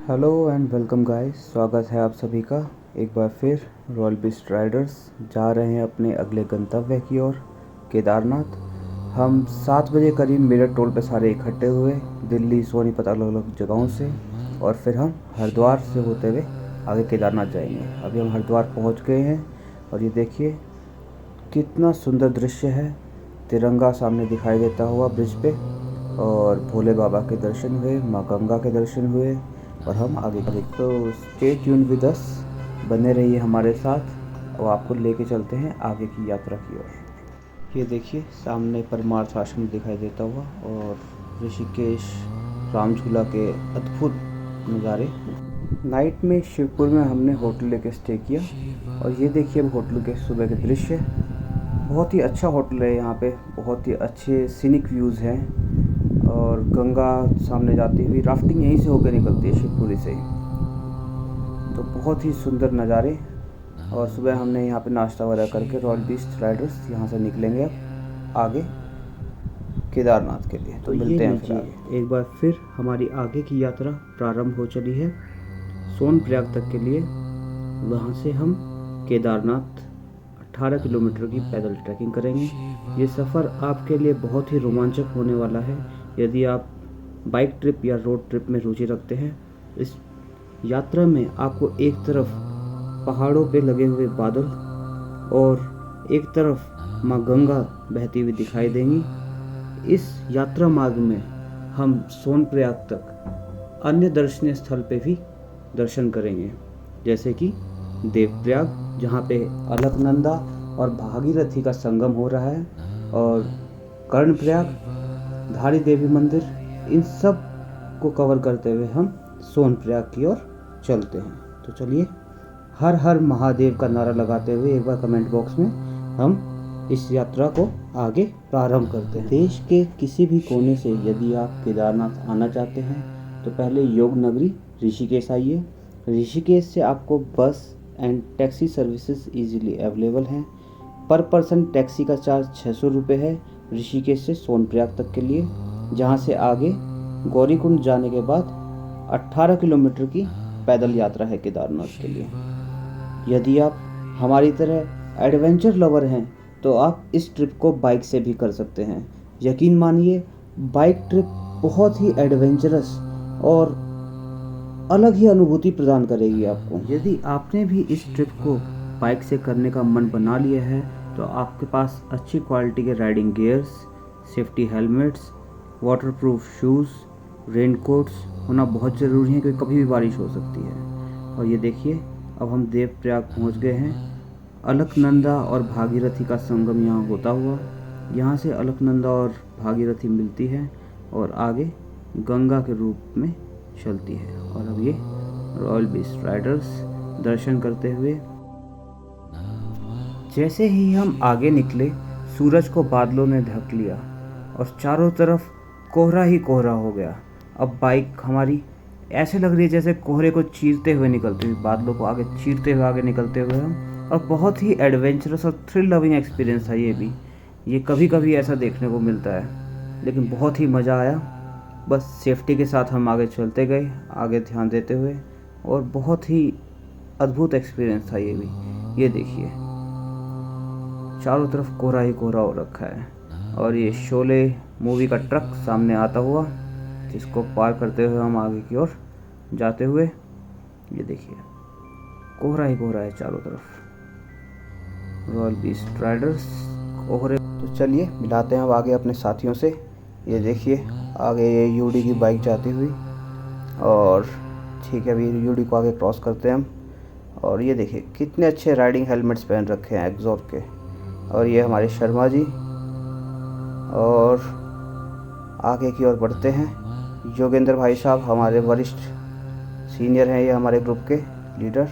Hello and welcome guys, स्वागत है आप सभी का एक बार फिर। रॉयल बीस्ट राइडर्स जा रहे हैं अपने अगले गंतव्य की ओर, केदारनाथ। हम 7 बजे करीब मेरठ टोल पे सारे इकट्ठे हुए, दिल्ली सोनीपत अलग अलग जगहों से, और फिर हम हरिद्वार से होते हुए आगे केदारनाथ जाएंगे। अभी हम हरिद्वार पहुंच गए हैं और ये देखिए कितना सुंदर दृश्य है। तिरंगा सामने दिखाई देता हुआ ब्रिज पे, और भोले बाबा के दर्शन हुए, माँ गंगा के दर्शन हुए, और हम आगे तो स्टे ट्यून विद अस, बने रहिए हमारे साथ और आपको लेके चलते हैं आगे की यात्रा की ओर। ये देखिए सामने परमार्थ आश्रम दिखाई देता हुआ, और ऋषिकेश राम झूला के अद्भुत नज़ारे। नाइट में शिवपुर में हमने होटल लेके स्टे किया, और ये देखिए अब होटल के सुबह के दृश्य। बहुत ही अच्छा होटल है यहाँ पे, बहुत ही अच्छे सीनिक व्यूज़ हैं, और गंगा सामने जाती हुई राफ्टिंग यहीं से होकर निकलती है शिवपुरी से ही, तो बहुत ही सुंदर नज़ारे। और सुबह हमने यहाँ पे नाश्ता वगैरह करके रॉयल बीस्ट राइडर्स यहाँ से निकलेंगे अब आगे केदारनाथ के लिए। तो मिलते हैं फिर आगे। एक बार फिर हमारी आगे की यात्रा प्रारंभ हो चली है सोनप्रयाग तक के लिए। वहाँ से हम केदारनाथ 18 किलोमीटर की पैदल ट्रैकिंग करेंगे। ये सफ़र आपके लिए बहुत ही रोमांचक होने वाला है यदि आप बाइक ट्रिप या रोड ट्रिप में रुचि रखते हैं। इस यात्रा में आपको एक तरफ पहाड़ों पे लगे हुए बादल और एक तरफ माँ गंगा बहती हुई दिखाई देंगी। इस यात्रा मार्ग में हम सोनप्रयाग तक अन्य दर्शनीय स्थल पे भी दर्शन करेंगे, जैसे कि देवप्रयाग जहाँ पे अलकनंदा और भागीरथी का संगम हो रहा है, और कर्णप्रयाग, धारी देवी मंदिर। इन सब को कवर करते हुए हम सोनप्रयाग की ओर चलते हैं। तो चलिए हर हर महादेव का नारा लगाते हुए एक बार कमेंट बॉक्स में हम इस यात्रा को आगे प्रारंभ करते हैं। देश के किसी भी कोने से यदि आप केदारनाथ आना चाहते हैं तो पहले योग नगरी ऋषिकेश आइए। ऋषिकेश से आपको बस and taxi services easily available हैं। पर पर्सन टैक्सी का चार्ज 600 रुपये है ऋषिकेश से सोनप्रयाग तक के लिए, जहां से आगे गौरीकुंड जाने के बाद 18 किलोमीटर की पैदल यात्रा है केदारनाथ के लिए। यदि आप हमारी तरह एडवेंचर लवर हैं तो आप इस ट्रिप को बाइक से भी कर सकते हैं। यकीन मानिए बाइक ट्रिप बहुत ही एडवेंचरस और अलग ही अनुभूति प्रदान करेगी आपको। यदि आपने भी इस ट्रिप को बाइक से करने का मन बना लिया है तो आपके पास अच्छी क्वालिटी के riding gears, safety helmets, waterproof shoes, raincoats होना बहुत ज़रूरी है, क्योंकि कभी भी बारिश हो सकती है। और ये देखिए अब हम देवप्रयाग पहुंच गए हैं। अलकनंदा और भागीरथी का संगम यहाँ होता हुआ, यहाँ से अलकनंदा और भागीरथी मिलती है और आगे गंगा के रूप में चलती है। और अब ये रॉयल बीस्ट राइडर्स दर्शन करते हुए, जैसे ही हम आगे निकले सूरज को बादलों ने ढक लिया और चारों तरफ कोहरा ही कोहरा हो गया। अब बाइक हमारी ऐसे लग रही है जैसे कोहरे को चीरते हुए निकलते हुए, बादलों को आगे चीरते हुए आगे निकलते हुए हम। और बहुत ही एडवेंचरस और थ्रिल लविंग एक्सपीरियंस था ये भी। ये कभी कभी ऐसा देखने को मिलता है, लेकिन बहुत ही मज़ा आया। बस सेफ्टी के साथ हम आगे चलते गए, आगे ध्यान देते हुए, और बहुत ही अद्भुत एक्सपीरियंस था ये भी। ये देखिए चारों तरफ कोहरा ही कोहरा हो रखा है, और ये शोले मूवी का ट्रक सामने आता हुआ, जिसको पार करते हुए हम आगे की ओर जाते हुए, ये देखिए कोहरा ही कोहरा है चारों तरफ। रॉयल बीस्ट राइडर्स कोहरे। तो चलिए मिलाते हैं अब आगे अपने साथियों से। ये देखिए आगे ये यूडी की बाइक जाती हुई, और ठीक है अभी यूडी को आगे क्रॉस करते हैं हम। और ये देखिए कितने अच्छे राइडिंग हेलमेट्स पहन रखे हैं एग्जॉर के। और ये हमारे शर्मा जी, और आगे की ओर बढ़ते हैं। योगेंद्र भाई साहब हमारे वरिष्ठ सीनियर हैं, ये हमारे ग्रुप के लीडर,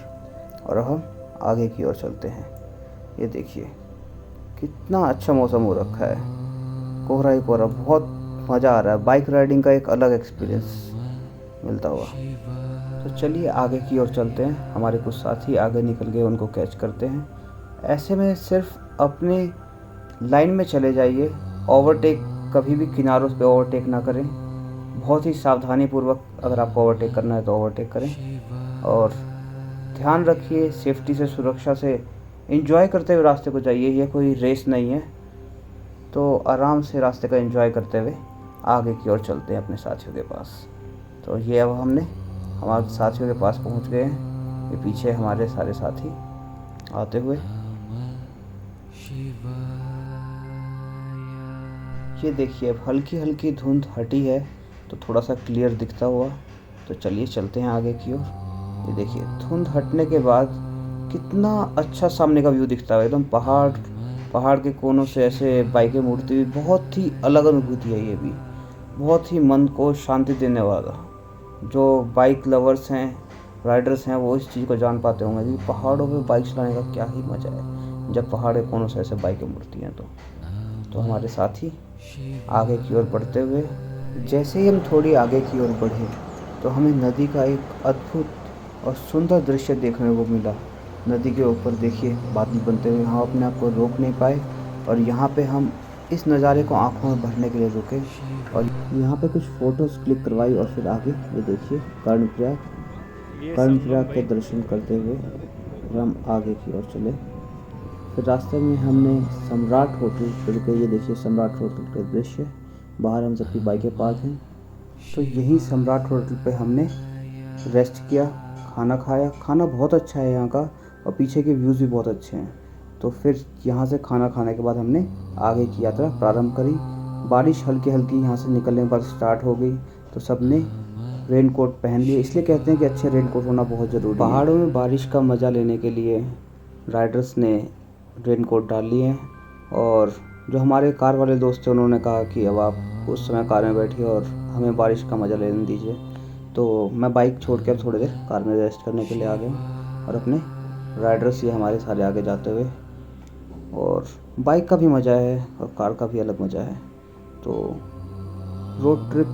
और हम आगे की ओर चलते हैं। ये देखिए कितना अच्छा मौसम हो रखा है, कोहरा ही कोहरा, बहुत मज़ा आ रहा है। बाइक राइडिंग का एक अलग एक्सपीरियंस मिलता हुआ। तो चलिए आगे की ओर चलते हैं। हमारे कुछ साथी आगे निकल गए, उनको कैच करते हैं। ऐसे में सिर्फ अपने लाइन में चले जाइए, ओवरटेक कभी भी किनारों पे ओवरटेक ना करें, बहुत ही सावधानीपूर्वक अगर आपको ओवरटेक करना है तो ओवरटेक करें, और ध्यान रखिए सेफ्टी से, सुरक्षा से एंजॉय करते हुए रास्ते को जाइए। ये कोई रेस नहीं है, तो आराम से रास्ते का एंजॉय करते हुए आगे की ओर चलते हैं अपने साथियों के पास। तो ये अब हमने हमारे साथियों के पास पहुंच गए हैं। ये पीछे हमारे सारे साथी आते हुए, ये देखिए अब हल्की हल्की धुंध हटी है तो थोड़ा सा क्लियर दिखता हुआ। तो चलिए चलते हैं आगे की ओर। ये देखिए धुंध हटने के बाद कितना अच्छा सामने का व्यू दिखता है, एकदम पहाड़ के कोनों से ऐसे बाइकें मुड़ती हुई। बहुत ही अलग अनुभूति है ये भी, बहुत ही मन को शांति देने वाला। जो बाइक लवर्स हैं, राइडर्स हैं, वो इस चीज़ को जान पाते होंगे कि पहाड़ों पे बाइक चलाने का क्या ही मज़ा है जब पहाड़ के कोनों से ऐसे बाइकें मुड़ती हैं। तो हमारे साथी आगे की ओर बढ़ते हुए, जैसे ही हम थोड़ी आगे की ओर बढ़े तो हमें नदी का एक अद्भुत और सुंदर दृश्य देखने को मिला। नदी के ऊपर देखिए बादल बनते हुए, हम अपने आप को रोक नहीं पाए और यहाँ पे हम इस नज़ारे को आंखों में भरने के लिए रुके और यहाँ पे कुछ फ़ोटोज़ क्लिक करवाई। और फिर आगे ये देखिए कर्णप्रयाग के दर्शन करते हुए हम आगे की ओर चले। फिर रास्ते में हमने सम्राट होटल रुके। ये देखिए सम्राट होटल का दृश्य, बाहर हम सबकी बाइकें पार्क हैं। तो यही सम्राट होटल पे हमने रेस्ट किया, खाना खाया। खाना बहुत अच्छा है यहाँ का और पीछे के व्यूज़ भी बहुत अच्छे हैं। तो फिर यहाँ से खाना खाने के बाद हमने आगे की यात्रा प्रारंभ करी। बारिश हल्की हल्की यहाँ से निकलने के बाद स्टार्ट हो गई, तो सब ने रेन कोट पहन लिए। इसलिए कहते हैं कि अच्छे रेन कोट होना बहुत ज़रूरी है। पहाड़ों में बारिश का मज़ा लेने के लिए राइडर्स ने रेन कोट डाल लिए हैं। और जो हमारे कार वाले दोस्त थे उन्होंने कहा कि अब आप उस समय कार में बैठिए और हमें बारिश का मज़ा लेने दीजिए। तो मैं बाइक छोड़ के अब थोड़ी देर कार में रेस्ट करने के लिए आ गया और अपने राइडर्स ये हमारे सारे आगे जाते हुए। और बाइक का भी मज़ा है और कार का भी अलग मज़ा है। तो रोड ट्रिप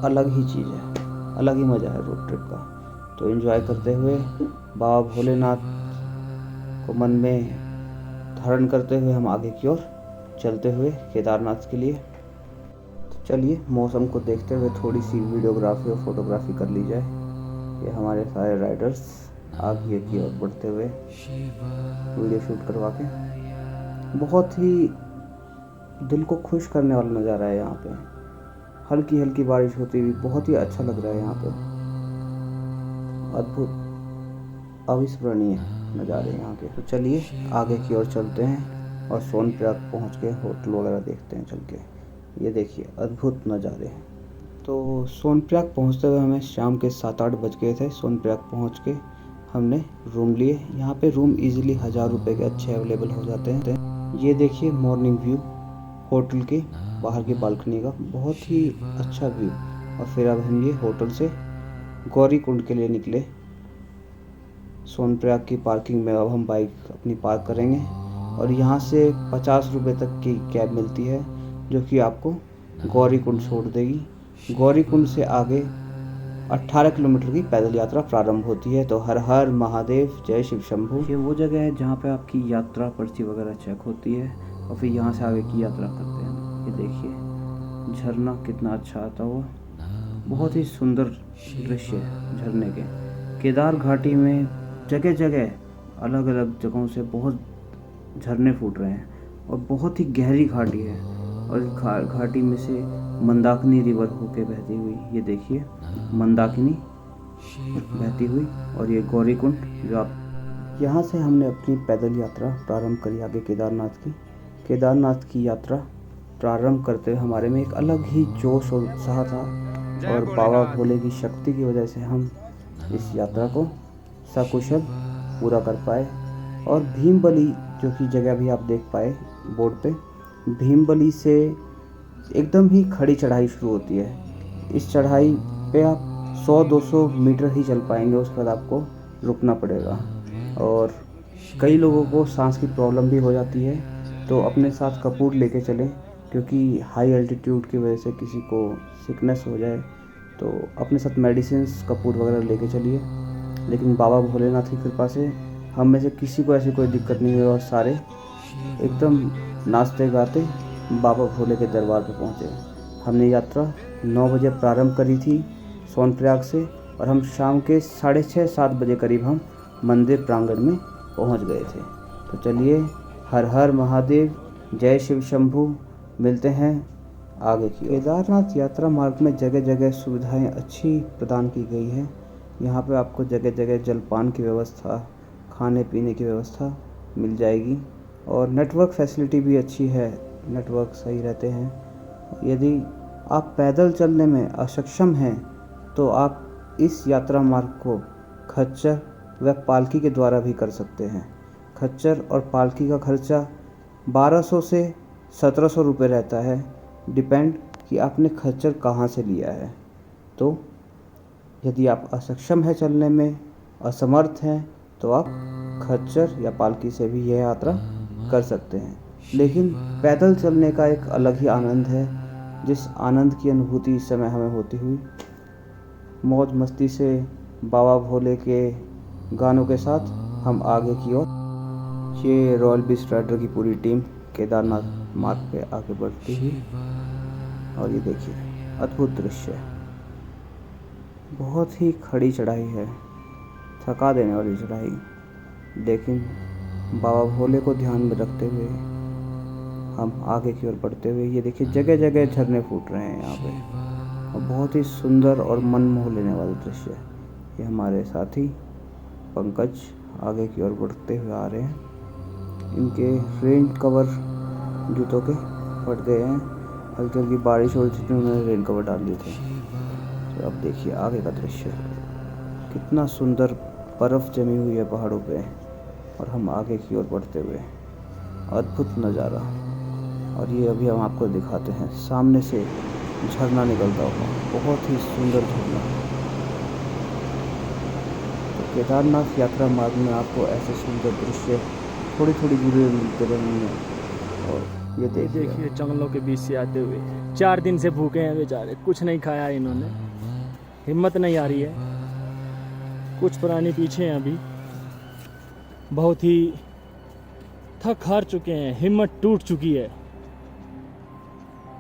अलग ही चीज़ है, अलग ही मज़ा है रोड ट्रिप का। तो एंजॉय करते हुए बाबा भोलेनाथ को मन में धारण करते हुए हम आगे की ओर चलते हुए केदारनाथ के लिए। तो चलिए मौसम को देखते हुए थोड़ी सी वीडियोग्राफी और फोटोग्राफी कर ली जाए। ये हमारे सारे राइडर्स आगे की ओर बढ़ते हुए वीडियो शूट करवा के, बहुत ही दिल को खुश करने वाला नज़ारा है यहाँ पे। हल्की हल्की बारिश होती हुई बहुत ही अच्छा लग रहा है यहाँ पे। अद्भुत अविस्मरणीय नज़ारे यहाँ के। तो चलिए आगे की ओर चलते हैं और सोनप्रयाग पहुँच के होटल वगैरह देखते हैं चल के। ये देखिए अद्भुत नज़ारे। तो सोनप्रयाग पहुँचते हुए हमें शाम के 7-8 बज गए थे। सोनप्रयाग पहुँच के हमने रूम लिए। यहाँ पे रूम इजीली 1000 रुपये के अच्छे अवेलेबल हो जाते हैं। ये देखिए मॉर्निंग व्यू होटल के बाहर की बालकनी का, बहुत ही अच्छा व्यू। और फिर अब हम ये होटल से गौरी कुंड के लिए निकले। सोनप्रयाग की पार्किंग में अब हम बाइक अपनी पार्क करेंगे और यहाँ से 50 रुपये तक की कैब मिलती है जो कि आपको गौरी कुंड छोड़ देगी। गौरी कुंड से आगे 18 किलोमीटर की पैदल यात्रा प्रारंभ होती है। तो हर हर महादेव, जय शिव शंभू। ये वो जगह है जहाँ पे आपकी यात्रा पर्ची वगैरह चेक होती है और फिर यहाँ से आगे की यात्रा करते हैं। ये देखिए झरना कितना अच्छा आता हुआ, बहुत ही सुंदर दृश्य है झरने के। केदार घाटी में जगह जगह अलग अलग जगहों से बहुत झरने फूट रहे हैं और बहुत ही गहरी घाटी है। और इस घाटी में से मंदाकिनी रिवर होके बहती हुई, ये देखिए मंदाकिनी बहती हुई। और ये गौरी कुंड जो आप, यहाँ से हमने अपनी पैदल यात्रा प्रारंभ करी आगे केदारनाथ की। केदारनाथ की यात्रा प्रारंभ करते हुए हमारे में एक अलग ही जोश और उत्साह था और बाबा भोले की शक्ति की वजह से हम इस यात्रा को सकुशल पूरा कर पाए। और भीमबली जो कि जगह भी आप देख पाए बोर्ड पे, भीमबली से एकदम ही खड़ी चढ़ाई शुरू होती है। इस चढ़ाई पे आप 100-200 मीटर ही चल पाएंगे, उसके बाद आपको रुकना पड़ेगा। और कई लोगों को सांस की प्रॉब्लम भी हो जाती है, तो अपने साथ कपूर लेके चलें, क्योंकि हाई एल्टीट्यूड की वजह से किसी को सिकनेस हो जाए तो अपने साथ मेडिसिन्स कपूर वगैरह लेके चलिए। लेकिन बाबा भोलेनाथ की कृपा से हम में से किसी को ऐसी कोई दिक्कत नहीं हुई और सारे एकदम नाचते गाते बाबा भोले के दरबार पे पहुँचे। हमने यात्रा 9 बजे प्रारंभ करी थी सोनप्रयाग से और हम शाम के 6:30-7 बजे करीब हम मंदिर प्रांगण में पहुंच गए थे। तो चलिए, हर हर महादेव, जय शिव शंभू। मिलते हैं आगे की। केदारनाथ यात्रा मार्ग में जगह जगह सुविधाएं अच्छी प्रदान की गई है। यहाँ पे आपको जगह जगह जलपान की व्यवस्था, खाने पीने की व्यवस्था मिल जाएगी और नेटवर्क फैसिलिटी भी अच्छी है, नेटवर्क सही रहते हैं। यदि आप पैदल चलने में अक्षम हैं तो आप इस यात्रा मार्ग को खच्चर व पालकी के द्वारा भी कर सकते हैं। खच्चर और पालकी का खर्चा 1200 से 1700 रुपये रहता है, डिपेंड कि आपने खच्चर कहाँ से लिया है। तो यदि आप असक्षम हैं चलने में, असमर्थ हैं, तो आप खच्चर या पालकी से भी यह यात्रा कर सकते हैं। लेकिन पैदल चलने का एक अलग ही आनंद है, जिस आनंद की अनुभूति इस समय हमें होती हुई मौज मस्ती से बाबा भोले के गानों के साथ हम आगे की ओर ये रॉयल बीस्ट राइडर की पूरी टीम केदारनाथ मार्ग पे आगे बढ़ती हुई। और ये देखिए अद्भुत दृश्य, बहुत ही खड़ी चढ़ाई है, थका देने वाली चढ़ाई, लेकिन बाबा भोले को ध्यान में रखते हुए हम आगे की ओर बढ़ते हुए ये देखिए जगह जगह झरने फूट रहे हैं यहाँ पे और बहुत ही सुंदर और मन मोह लेने वाला दृश्य है। ये हमारे साथी पंकज आगे की ओर बढ़ते हुए आ रहे हैं। इनके रेन कवर जूतों के फट गए हैं, हल्की हल्की बारिश हो रही थी तो उन्होंने रेन कवर डाल लिए थे। तो अब देखिए आगे का दृश्य, कितना सुंदर बर्फ़ जमी हुई है पहाड़ों पे और हम आगे की ओर बढ़ते हुए, अद्भुत नज़ारा। और ये अभी हम आपको दिखाते हैं, सामने से झरना निकलता हुआ, बहुत ही सुंदर झरना। तो केदारनाथ यात्रा मार्ग में आपको ऐसे सुंदर दृश्य थोड़ी थोड़ी दूरी में मिलते रहेंगे। और ये देखिए जंगलों के बीच से आते हुए 4 दिन से भूखे हैं बेचारे, कुछ नहीं खाया इन्होंने, हिम्मत नहीं आ रही है। कुछ प्राणी पीछे हैं, अभी बहुत ही थक हार चुके हैं, हिम्मत टूट चुकी है,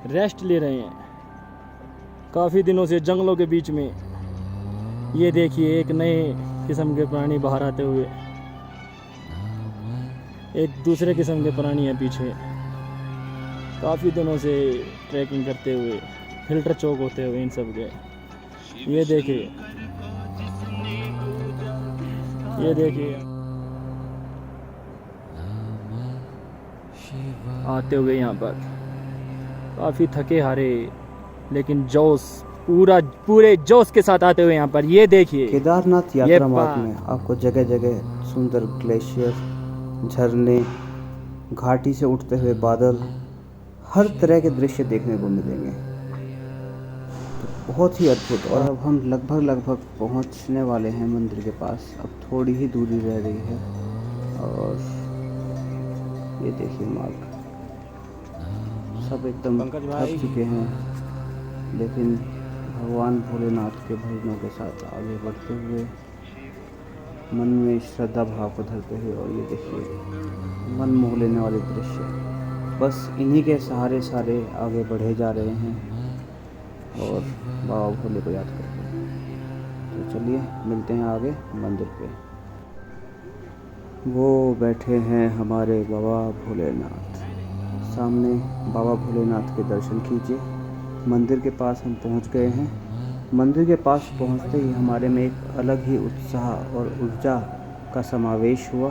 रेस्ट ले रहे हैं काफ़ी दिनों से जंगलों के बीच में। ये देखिए एक नए किस्म के प्राणी बाहर आते हुए, एक दूसरे किस्म के प्राणी हैं पीछे, काफ़ी दिनों से ट्रैकिंग करते हुए, फिल्टर चौक होते हुए इन सब के। ये देखिए, ये देखिए आते हुए यहाँ पर काफ़ी थके हारे, लेकिन जोश पूरे जोश के साथ आते हुए यहाँ पर। ये देखिए केदारनाथ यात्रा मार्ग में आपको जगह जगह सुंदर ग्लेशियर, झरने, घाटी से उठते हुए बादल, हर तरह के दृश्य देखने को मिलेंगे। तो बहुत ही अद्भुत। और अब हम लगभग पहुंचने वाले हैं मंदिर के पास, अब थोड़ी ही दूरी रह गई है। और ये देखिए मार्ग, सब एकदम थक चुके हैं, लेकिन भगवान भोलेनाथ के भजनों के साथ आगे बढ़ते हुए, मन में श्रद्धा भाव को धरते हुए। और ये देखिए मन मोह लेने वाले दृश्य, बस इन्हीं के सहारे सारे आगे बढ़े जा रहे हैं और बाबा भोले को याद करते हैं। तो चलिए मिलते हैं आगे मंदिर पे। वो बैठे हैं हमारे बाबा भोलेनाथ, सामने बाबा भोलेनाथ के दर्शन कीजिए। मंदिर के पास हम पहुंच गए हैं। मंदिर के पास पहुंचते ही हमारे में एक अलग ही उत्साह और ऊर्जा का समावेश हुआ,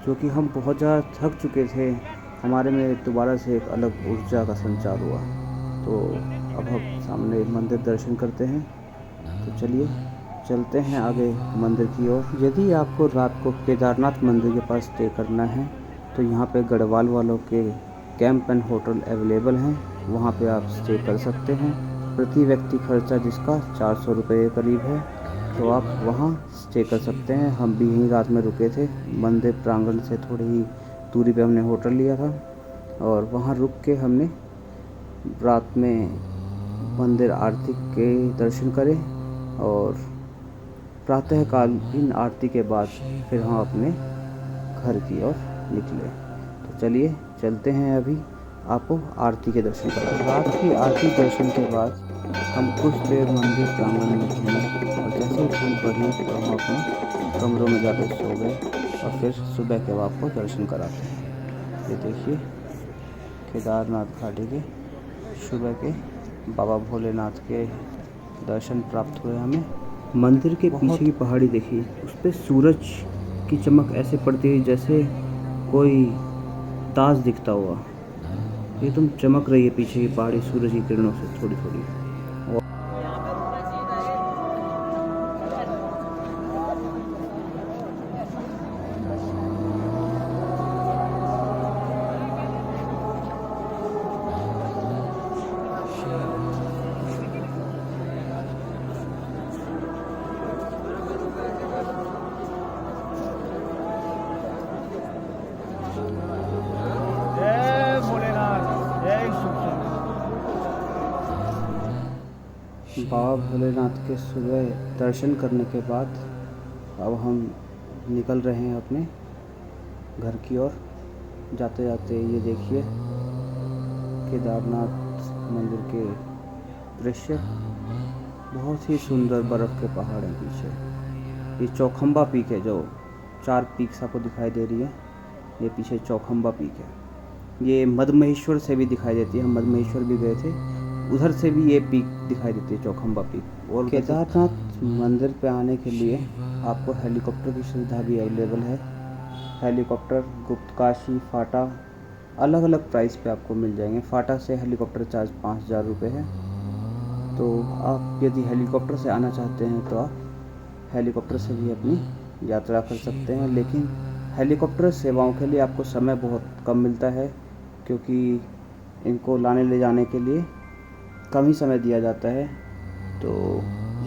जो कि हम बहुत ज़्यादा थक चुके थे, हमारे में दोबारा से एक अलग ऊर्जा का संचार हुआ। तो अब हम सामने मंदिर दर्शन करते हैं। तो चलिए चलते हैं आगे मंदिर की ओर। यदि आपको रात को केदारनाथ मंदिर के पास स्टे करना है तो यहाँ पे गढ़वाल वालों के कैंप एंड होटल अवेलेबल हैं, वहाँ पे आप स्टे कर सकते हैं। प्रति व्यक्ति खर्चा जिसका 400 रुपये के करीब है, तो आप वहाँ स्टे कर सकते हैं। हम भी यहीं रात में रुके थे, मंदिर प्रांगण से थोड़ी ही दूरी पे हमने होटल लिया था और वहाँ रुक के हमने रात में मंदिर आरती के दर्शन करें और प्रातःकालीन आरती के बाद फिर हम अपने घर की ओर निकले। तो चलिए चलते हैं अभी आपको आरती के दर्शन कराते। रात की आरती दर्शन के बाद हम कुछ देर मंदिर प्रांगण में घूमे और जैसे ही ठंड बढ़ी तो हम अपने कमरों में जाकर सो गए और फिर सुबह के आपको दर्शन कराते हैं। ये देखिए केदारनाथ घाटी के सुबह के बाबा भोलेनाथ के दर्शन प्राप्त हुए हमें। मंदिर के पीछे की पहाड़ी देखिए, उस पर सूरज की चमक ऐसे पड़ती है जैसे कोई ताज दिखता हुआ। एकदम चमक रही है पीछे की पहाड़ी सूरज की किरणों से थोड़ी थोड़ी। बाबा भोलेनाथ के सुबह दर्शन करने के बाद अब हम निकल रहे हैं अपने घर की ओर। जाते जाते ये देखिए केदारनाथ मंदिर के दृश्य, बहुत ही सुंदर बर्फ़ के पहाड़ हैं पीछे। ये चौखंबा पीक है, जो 4 पीक्स आपको दिखाई दे रही है, ये पीछे चौखंबा पीक है। ये मदमहेश्वर से भी दिखाई देती है, हम मदमहेश्वर भी गए थे, उधर से भी ये पीक दिखाई देती है चौखंबा पीक। और केदारनाथ मंदिर पे आने के लिए आपको हेलीकॉप्टर की सुविधा भी अवेलेबल है। हेलीकॉप्टर गुप्तकाशी, फाटा अलग अलग प्राइस पे आपको मिल जाएंगे। फाटा से हेलीकॉप्टर चार्ज 5000 रुपये है। तो आप यदि हेलीकॉप्टर से आना चाहते हैं तो आप हेलीकॉप्टर से भी अपनी यात्रा कर सकते हैं, लेकिन हेलीकॉप्टर सेवाओं के लिए आपको समय बहुत कम मिलता है, क्योंकि इनको लाने ले जाने के लिए कम ही समय दिया जाता है। तो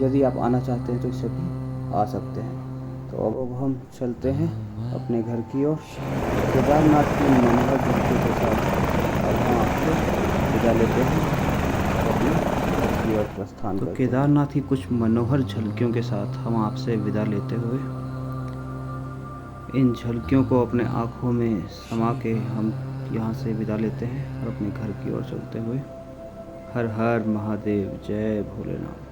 यदि आप आना चाहते हैं तो इससे भी आ सकते हैं। तो अब हम चलते हैं अपने घर की ओर। केदारनाथ की मनोहर झलकियों के साथ अब हम आपसे विदा लेते हैं और अपने घर की ओर प्रस्थान करते हैं। केदारनाथ की कुछ मनोहर झलकियों के साथ हम आपसे विदा लेते हुए इन झलकियों को अपने आँखों में समा के हम यहाँ से विदा लेते हैं और अपने घर की ओर चलते हुए हर हर महादेव, जय भोलेनाथ।